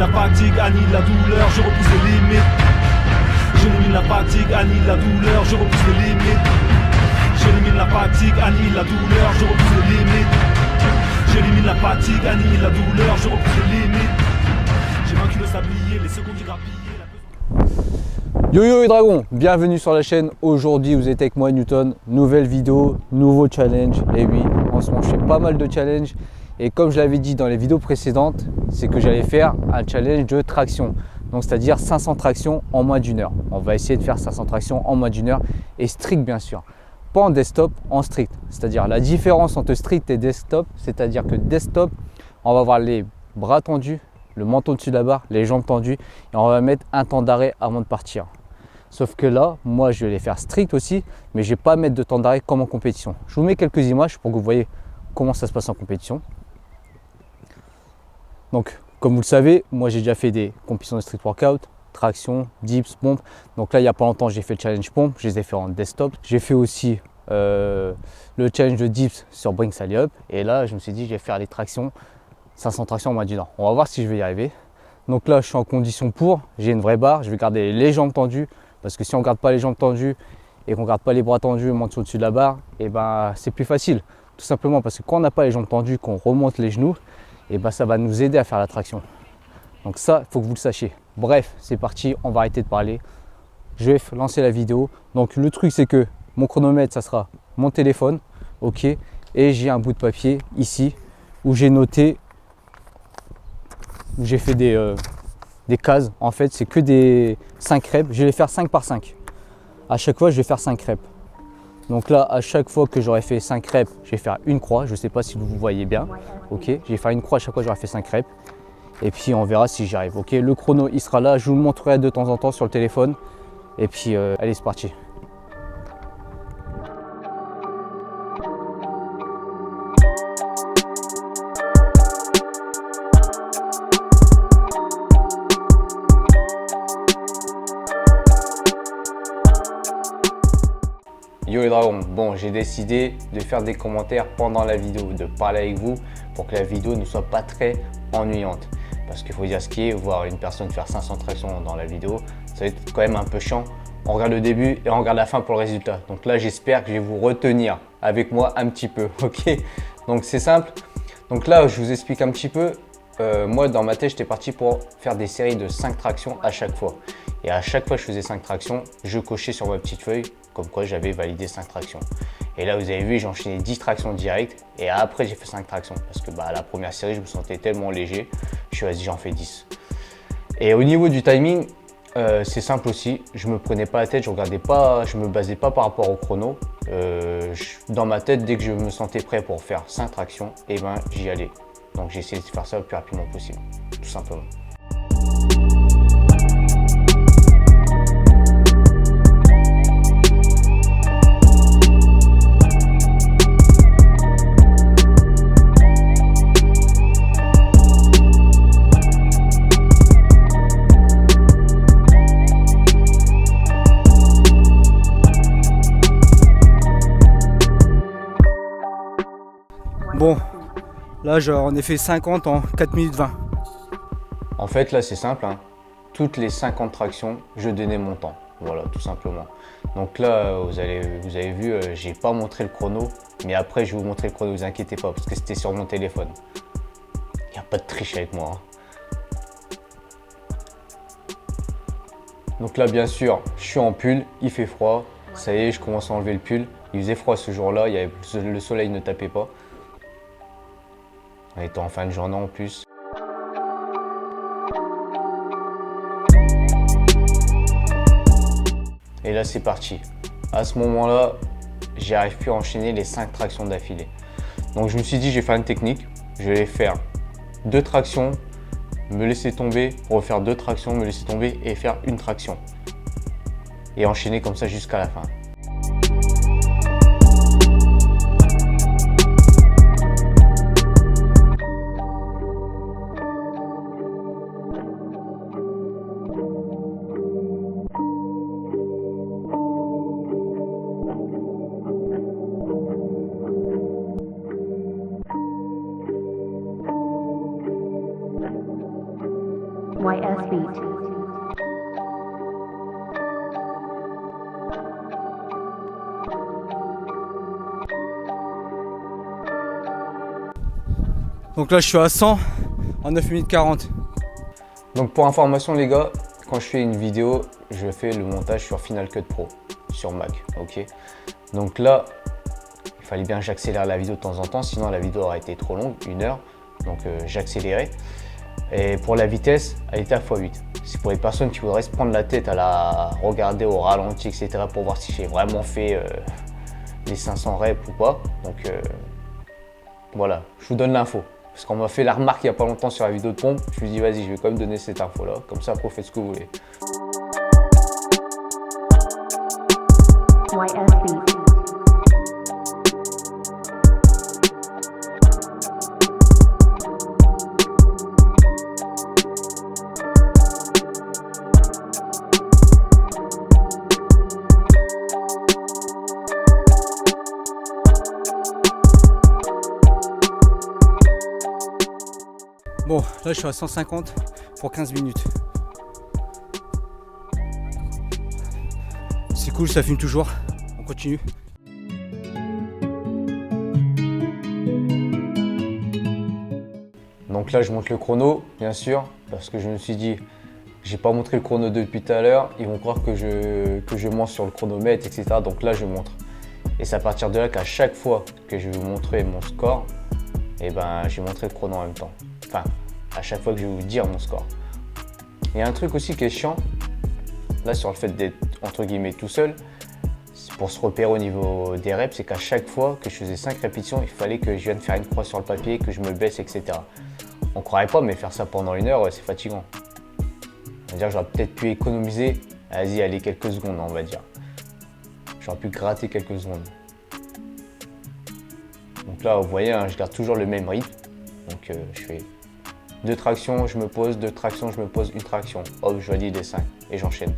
la fatigue, annihile la douleur, je repousse les limites. J'élimine la fatigue, annihile la douleur, je repousse les limites. J'élimine la fatigue, annihile la douleur, je repousse les limites. J'élimine la fatigue, annihile la douleur, je repousse les limites. J'ai vaincu le sablier, les secondes grappillées. Yo yo les dragons, bienvenue sur la chaîne. Aujourd'hui vous êtes avec moi Newton, nouvelle vidéo, nouveau challenge. Et oui, en ce moment je fais pas mal de challenges. Et comme je l'avais dit dans les vidéos précédentes, c'est que j'allais faire un challenge de traction. Donc c'est-à-dire 500 tractions en moins d'une heure. On va essayer de faire 500 tractions en moins d'une heure et strict bien sûr. Pas en desktop, en strict. C'est-à-dire la différence entre strict et desktop, c'est-à-dire que desktop, on va avoir les bras tendus, le menton au-dessus de la barre, les jambes tendues et on va mettre un temps d'arrêt avant de partir. Sauf que là, moi je vais les faire strict aussi, mais je ne vais pas mettre de temps d'arrêt comme en compétition. Je vous mets quelques images pour que vous voyez comment ça se passe en compétition. Donc, comme vous le savez, moi j'ai déjà fait des compétitions de street workout, traction, dips, pompe. Donc là, il n'y a pas longtemps, j'ai fait le challenge pompe, je les ai fait en desktop. J'ai fait aussi le challenge de dips sur Bring Sally Up. Et là, je me suis dit, je vais faire les tractions, 500 tractions en moins d'une heure. On va voir si je vais y arriver. Donc là, je suis en condition pour, j'ai une vraie barre, je vais garder les jambes tendues. Parce que si on ne garde pas les jambes tendues et qu'on ne garde pas les bras tendus, on monte au-dessus de la barre, et ben c'est plus facile. Tout simplement parce que quand on n'a pas les jambes tendues, qu'on remonte les genoux, et ben ça va nous aider à faire la traction. Donc ça, il faut que vous le sachiez. Bref, c'est parti, on va arrêter de parler. Je vais lancer la vidéo. Donc le truc, c'est que mon chronomètre, ça sera mon téléphone, ok. Et j'ai un bout de papier ici où j'ai noté, où j'ai fait des cases. En fait, c'est que des 5 reps. Je vais les faire 5 par 5. À chaque fois, je vais faire 5 reps. Donc là, à chaque fois que j'aurai fait 5 reps, je vais faire une croix. Je ne sais pas si vous voyez bien. Ok, je vais faire une croix à chaque fois que j'aurai fait 5 reps. Et puis, on verra si j'y arrive. Ok, le chrono, il sera là. Je vous le montrerai de temps en temps sur le téléphone. Et puis, allez, c'est parti. Yo les dragons, bon j'ai décidé de faire des commentaires pendant la vidéo, de parler avec vous pour que la vidéo ne soit pas très ennuyante. Parce qu'il faut dire ce qui est, voir une personne faire 500 tractions dans la vidéo, ça va être quand même un peu chiant. On regarde le début et on regarde la fin pour le résultat. Donc là j'espère que je vais vous retenir avec moi un petit peu, ok. Donc c'est simple. Donc là je vous explique un petit peu. Moi dans ma tête j'étais parti pour faire des séries de 5 tractions à chaque fois. Et à chaque fois que je faisais 5 tractions, je cochais sur ma petite feuille comme quoi j'avais validé 5 tractions. Et là vous avez vu, j'ai enchaîné 10 tractions directes et après j'ai fait 5 tractions. Parce que la première série je me sentais tellement léger, je suis dit j'en fais 10. Et au niveau du timing, c'est simple aussi, je me prenais pas la tête, je regardais pas, je me basais pas par rapport au chrono. Dans ma tête, dès que je me sentais prêt pour faire 5 tractions, et ben j'y allais. Donc j'ai essayé de faire ça le plus rapidement possible, tout simplement. Bon, là j'en ai fait 50 en 4 minutes 20. En fait là c'est simple, hein. Toutes les 50 tractions, je donnais mon temps. Voilà, tout simplement. Donc là, vous avez vu, j'ai pas montré le chrono, mais après je vais vous montrer le chrono, vous inquiétez pas, parce que c'était sur mon téléphone. Il n'y a pas de triche avec moi, hein. Donc là bien sûr, je suis en pull, il fait froid. Ça y est, je commence à enlever le pull. Il faisait froid ce jour-là, le soleil ne tapait pas. On était en fin de journée en plus. Et là c'est parti. À ce moment-là, j'arrive plus à enchaîner les 5 tractions d'affilée. Donc je me suis dit, je vais faire une technique. Je vais faire 2 tractions, me laisser tomber, refaire 2 tractions, me laisser tomber et faire une traction. Et enchaîner comme ça jusqu'à la fin. YS Beat. Donc là je suis à 100 en 9 minutes 40. Donc pour information les gars, quand je fais une vidéo, je fais le montage sur Final Cut Pro, sur Mac, ok. Donc là, il fallait bien que j'accélère la vidéo de temps en temps, sinon la vidéo aurait été trop longue, 1 heure. Donc j'accélérais. Et pour la vitesse, elle était à x8. C'est pour les personnes qui voudraient se prendre la tête à la regarder au ralenti, etc. pour voir si j'ai vraiment fait les 500 reps ou pas. Donc voilà, je vous donne l'info. Parce qu'on m'a fait la remarque il n'y a pas longtemps sur la vidéo de pompe. Je me dis vas-y, je vais quand même donner cette info là. Comme ça, après, vous faites ce que vous voulez. YS Beat. Bon, là je suis à 150 pour 15 minutes. C'est cool, ça fume toujours. On continue. Donc là, je monte le chrono, bien sûr, parce que je me suis dit, j'ai pas montré le chrono depuis tout à l'heure. Ils vont croire que je mens sur le chronomètre, etc. Donc là, je montre. Et c'est à partir de là qu'à chaque fois que je vais vous montrer mon score, et ben, je vais montrer le chrono en même temps. Enfin, à chaque fois que je vais vous dire mon score. Il y a un truc aussi qui est chiant, là sur le fait d'être entre guillemets tout seul, pour se repérer au niveau des reps, c'est qu'à chaque fois que je faisais 5 répétitions, il fallait que je vienne faire une croix sur le papier, que je me baisse, etc. On croirait pas, mais faire ça pendant 1 heure, c'est fatigant. On va dire, j'aurais peut-être pu économiser, vas-y, allez, quelques secondes, on va dire. J'aurais pu gratter quelques secondes. Donc là, vous voyez, hein, je garde toujours le même rythme. Donc je fais 2 tractions, je me pose, 2 tractions, je me pose, 1 traction. Hop, je valide les 5 et j'enchaîne.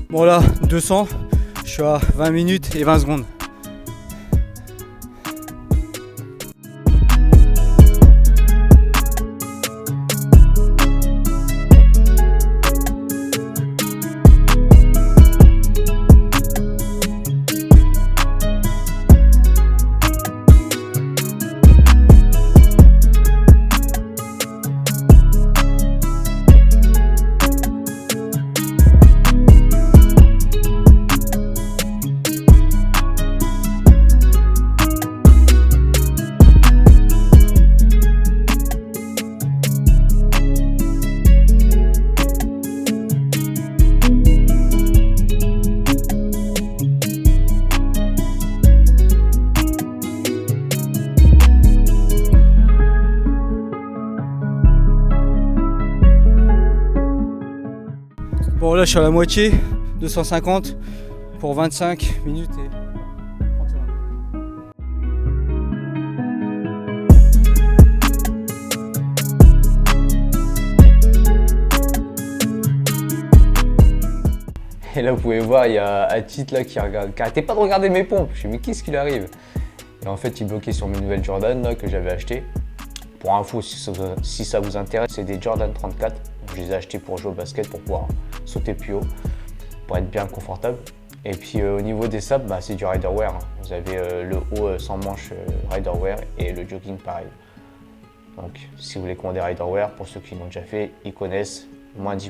Bon là, 200, je suis à 20 minutes et 20 secondes. Bon là je suis à la moitié, 250 pour 25 minutes et 31. Et là, vous pouvez voir, il y a Atit là qui arrêtait pas de regarder mes pompes. Je me suis dit, mais qu'est-ce qui lui arrive? Et en fait, il bloquait sur mes nouvelles Jordan là, que j'avais achetées. Pour info, si ça vous intéresse, c'est des Jordan 34. Je les ai achetés pour jouer au basket, pour pouvoir sauter plus haut, pour être bien confortable. Et puis au niveau des sapes, bah, c'est du Riderwear. Hein. Vous avez le haut sans manche Riderwear et le jogging pareil. Donc si vous voulez commander Riderwear, pour ceux qui l'ont déjà fait, ils connaissent, moins 10%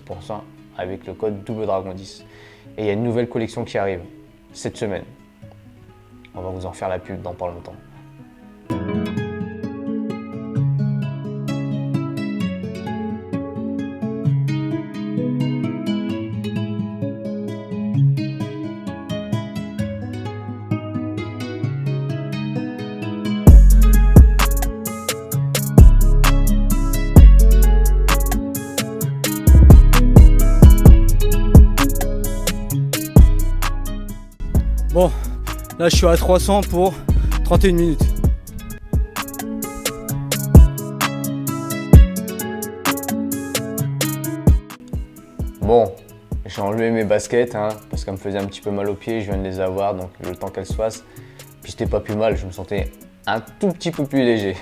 avec le code DoubleDragon10. Et il y a une nouvelle collection qui arrive cette semaine. On va vous en faire la pub dans pas longtemps. Bon, là je suis à 300 pour 31 minutes. Bon, j'ai enlevé mes baskets hein, parce qu'elles me faisaient un petit peu mal aux pieds, je viens de les avoir, donc le temps qu'elles se fassent. Puis c'était pas plus mal, je me sentais un tout petit peu plus léger.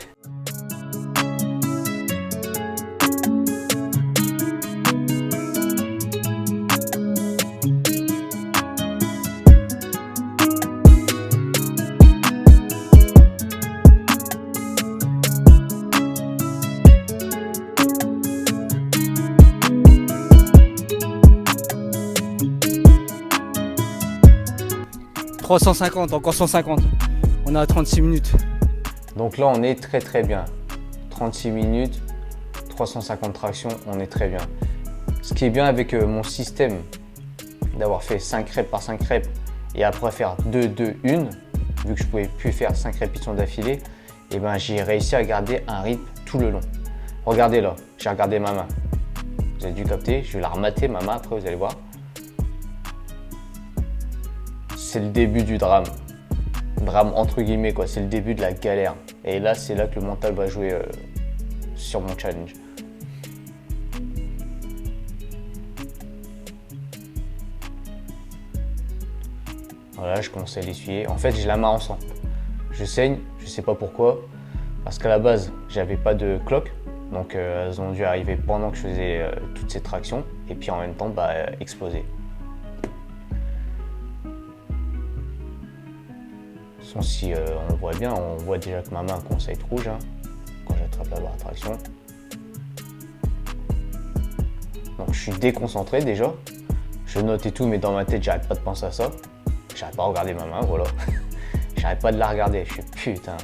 « 350, encore 150. On est à 36 minutes. Donc là, on est très bien. 36 minutes, 350 tractions, on est très bien. Ce qui est bien avec mon système d'avoir fait 5 reps par 5 reps et après faire 2, 2, 1, vu que je pouvais plus faire 5 répétitions d'affilée, et ben j'ai réussi à garder un rythme tout le long. Regardez là, j'ai regardé ma main. Vous avez dû capter, je vais la remater ma main après, vous allez voir. C'est le début du drame. Drame entre guillemets quoi, c'est le début de la galère. Et là, c'est là que le mental va jouer sur mon challenge. Voilà, je commence à l'essuyer. En fait, j'ai la main en sang. Je saigne, je sais pas pourquoi. Parce qu'à la base, j'avais pas de cloque. Donc, elles ont dû arriver pendant que je faisais toutes ces tractions. Et puis en même temps, exploser. Si on voit bien, on voit déjà que ma main commence à être rouge hein, quand j'attrape la barre de traction. Donc je suis déconcentré déjà. Je note et tout, mais dans ma tête, j'arrête pas de penser à ça. J'arrête pas à regarder ma main, voilà. J'arrête pas de la regarder. Je fais putain.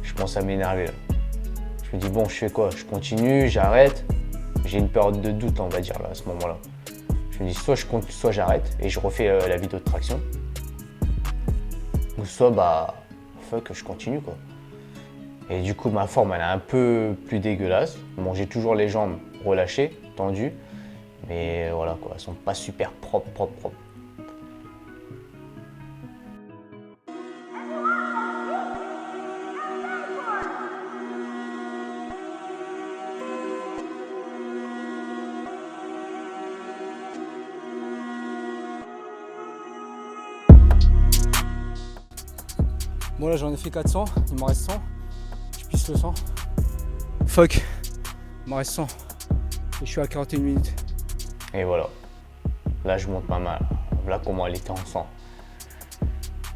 Je commence à m'énerver là. Je me dis bon, je fais quoi? Je continue, j'arrête. J'ai une période de doute, on va dire là, à ce moment-là. Je me dis soit je continue, soit j'arrête et je refais la vidéo de traction. Ou soit fuck, je continue quoi. Et du coup ma forme elle est un peu plus dégueulasse. Bon, j'ai toujours les jambes relâchées, tendues, mais voilà quoi, elles sont pas super propres. Bon là j'en ai fait 400, il m'en reste 100. Je pisse le 100. Fuck, il m'en reste 100. Et je suis à 41 minutes. Et voilà. Là je monte ma main. Voilà comment elle était en sang.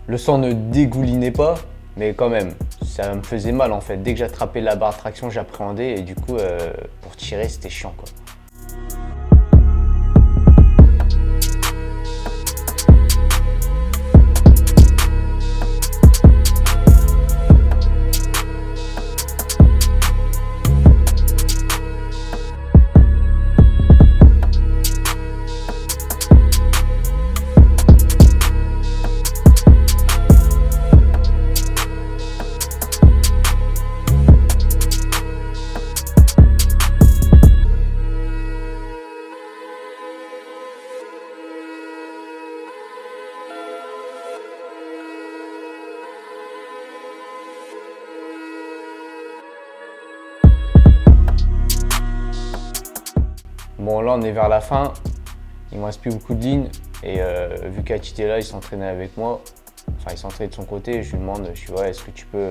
Le sang ne dégoulinait pas, mais quand même, ça me faisait mal en fait. Dès que j'attrapais la barre de traction, j'appréhendais et du coup pour tirer c'était chiant quoi. Bon là on est vers la fin, il me reste plus beaucoup de lignes et vu qu'Ati était là, il s'entraînait avec moi, enfin il s'entraînait de son côté, je lui demande, je suis ouais, est-ce que tu peux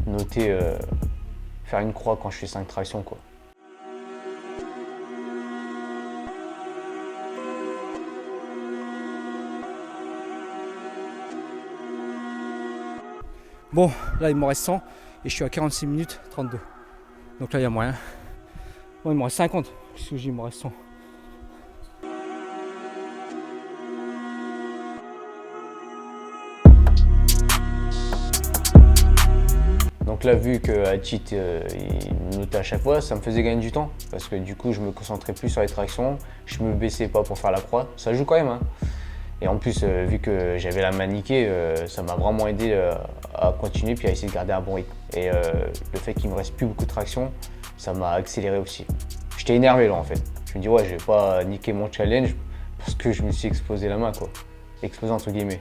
noter, faire une croix quand je fais 5 tractions quoi. Bon, là il m'en reste 100 et je suis à 46 minutes 32. Donc là il y a moyen. Bon, il m'en reste 50. Qu'est-ce que j'ai, il m'en reste 100. Donc là, vu que Atit il notait à chaque fois, ça me faisait gagner du temps parce que du coup, je me concentrais plus sur les tractions, je me baissais pas pour faire la croix. Ça joue quand même, hein. Et en plus, vu que j'avais la main niquée, ça m'a vraiment aidé à continuer puis à essayer de garder un bon rythme. Et le fait qu'il me reste plus beaucoup de traction, ça m'a accéléré aussi. J'étais énervé là en fait. Je me dis ouais, je vais pas niquer mon challenge parce que je me suis explosé la main quoi. Explosé entre guillemets.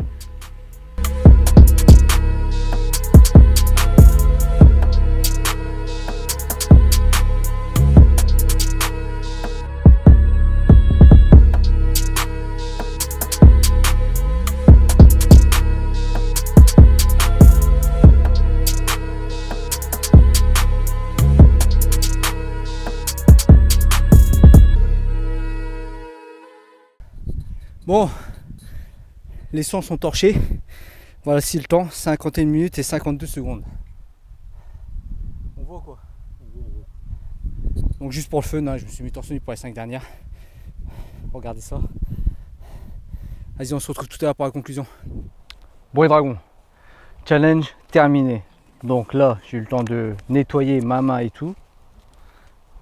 Bon, les sons sont torchés. Voici le temps, 51 minutes et 52 secondes. On voit quoi? Donc juste pour le fun, hein, je me suis mis torse nu pour les 5 dernières. Regardez ça. Vas-y, on se retrouve tout à l'heure pour la conclusion. Bon les dragons, challenge terminé. Donc là, j'ai eu le temps de nettoyer ma main et tout.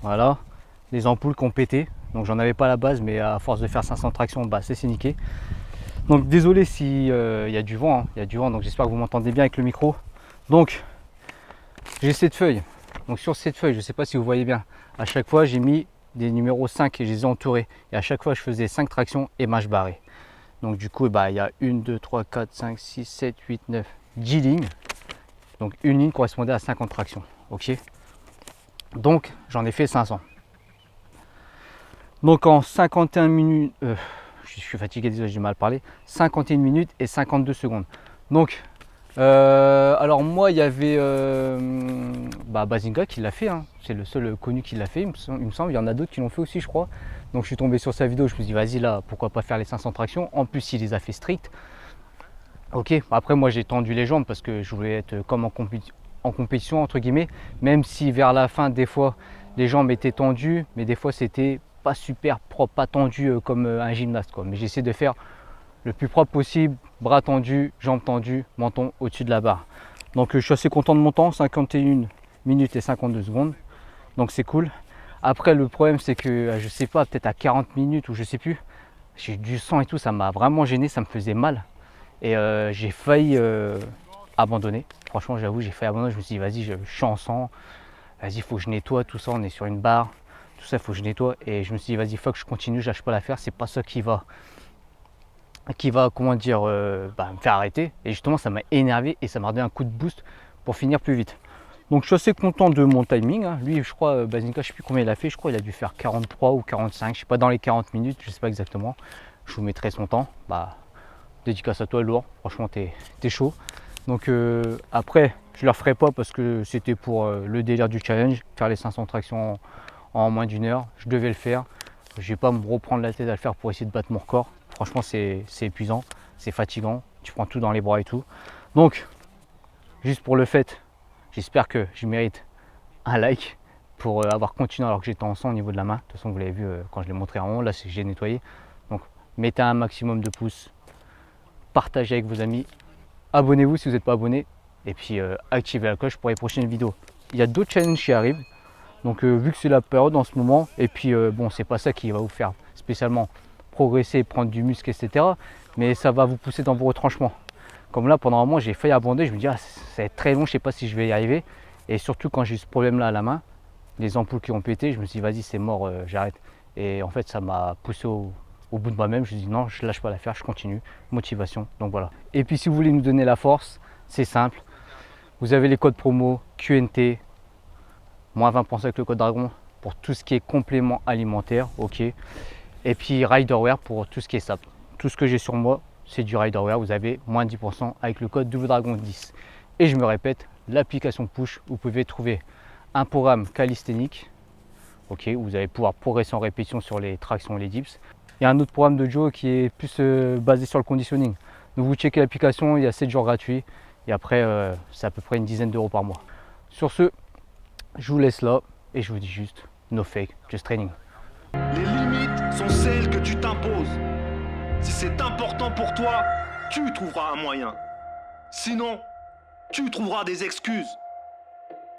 Voilà, les ampoules qui ont pété. Donc j'en avais pas à la base, mais à force de faire 500 tractions, bah c'est niqué. Donc désolé si y a du vent, hein. Il y a du vent, donc j'espère que vous m'entendez bien avec le micro. Donc j'ai cette feuille. Donc sur cette feuille, je ne sais pas si vous voyez bien, à chaque fois j'ai mis des numéros 5 et je les ai entourés. Et à chaque fois je faisais 5 tractions et marche barrée. Donc du coup, bah, il y a 1, 2, 3, 4, 5, 6, 7, 8, 9, 10 lignes. Donc une ligne correspondait à 50 tractions. Ok. Donc j'en ai fait 500. Donc en 51 minutes, je suis fatigué, désolé, j'ai du mal à parler, 51 minutes et 52 secondes. Donc, alors moi, il y avait Bazinga qui l'a fait, hein. C'est le seul connu qui l'a fait, il me semble. Il y en a d'autres qui l'ont fait aussi, je crois. Donc je suis tombé sur sa vidéo, je me suis dit, vas-y là, pourquoi pas faire les 500 tractions. En plus, il les a fait strict. Ok, après moi j'ai tendu les jambes parce que je voulais être comme en compétition, entre guillemets. Même si vers la fin, des fois, les jambes étaient tendues, mais des fois c'était pas super propre, pas tendu comme un gymnaste, quoi. Mais j'essaie de faire le plus propre possible, bras tendus, jambes tendues, menton au-dessus de la barre. Donc je suis assez content de mon temps, 51 minutes et 52 secondes. Donc c'est cool. Après le problème c'est que je sais pas, peut-être à 40 minutes ou je sais plus, j'ai eu du sang et tout, ça m'a vraiment gêné, ça me faisait mal. Et j'ai failli abandonner. Franchement j'avoue, j'ai failli abandonner, je me suis dit vas-y, je suis en sang, vas-y, il faut que je nettoie tout ça, on est sur une barre. Tout ça, il faut que je nettoie. Et je me suis dit, vas-y, il faut que je continue, je lâche pas l'affaire. C'est pas ça qui va comment dire, me faire arrêter. Et justement, ça m'a énervé et ça m'a donné un coup de boost pour finir plus vite. Donc, je suis assez content de mon timing, hein. Lui, je crois, Bazinga, je sais plus combien il a fait. Je crois qu'il a dû faire 43 ou 45. Je sais pas, dans les 40 minutes, je sais pas exactement. Je vous mettrai son temps. Dédicace à toi, lourd. Franchement, t'es chaud. Donc, après, je le referai pas parce que c'était pour le délire du challenge. Faire les 500 tractions en moins d'une heure, je devais le faire. Je vais pas me reprendre la tête à le faire pour essayer de battre mon record. Franchement, c'est épuisant, c'est fatigant. Tu prends tout dans les bras et tout. Donc, juste pour le fait, j'espère que je mérite un like pour avoir continué alors que j'étais en sang au niveau de la main. De toute façon, vous l'avez vu quand je l'ai montré en haut. Là, j'ai nettoyé. Donc, mettez un maximum de pouces, partagez avec vos amis, abonnez-vous si vous n'êtes pas abonné, et puis activez la cloche pour les prochaines vidéos. Il y a d'autres challenges qui arrivent. Donc vu que c'est la période en ce moment, et puis bon, c'est pas ça qui va vous faire spécialement progresser, prendre du muscle, etc. Mais ça va vous pousser dans vos retranchements. Comme là, pendant un moment, j'ai failli abandonner. Je me dis, ah, ça va être très long, je sais pas si je vais y arriver. Et surtout quand j'ai eu ce problème-là à la main, les ampoules qui ont pété, je me suis dit, vas-y, c'est mort, j'arrête. Et en fait, ça m'a poussé au bout de moi-même. Je me suis dit, non, je lâche pas l'affaire, je continue. Motivation, donc voilà. Et puis si vous voulez nous donner la force, c'est simple. Vous avez les codes promo QNT. Moins 20% avec le code dragon pour tout ce qui est complément alimentaire, ok. Et puis Riderwear pour tout ce qui est sap. Tout ce que j'ai sur moi, c'est du Riderwear. Vous avez moins 10% avec le code WDRAGON10. Et je me répète, l'application Push, vous pouvez trouver un programme calisthénique, ok, où vous allez pouvoir progresser en répétition sur les tractions et les dips. Il y a un autre programme de Joe qui est plus basé sur le conditioning. Donc vous checkez l'application, il y a 7 jours gratuits. Et après, c'est à peu près une dizaine d'euros par mois. Sur ce, je vous laisse là et je vous dis juste no fake, just training. Les limites sont celles que tu t'imposes. Si c'est important pour toi, tu trouveras un moyen. Sinon, tu trouveras des excuses.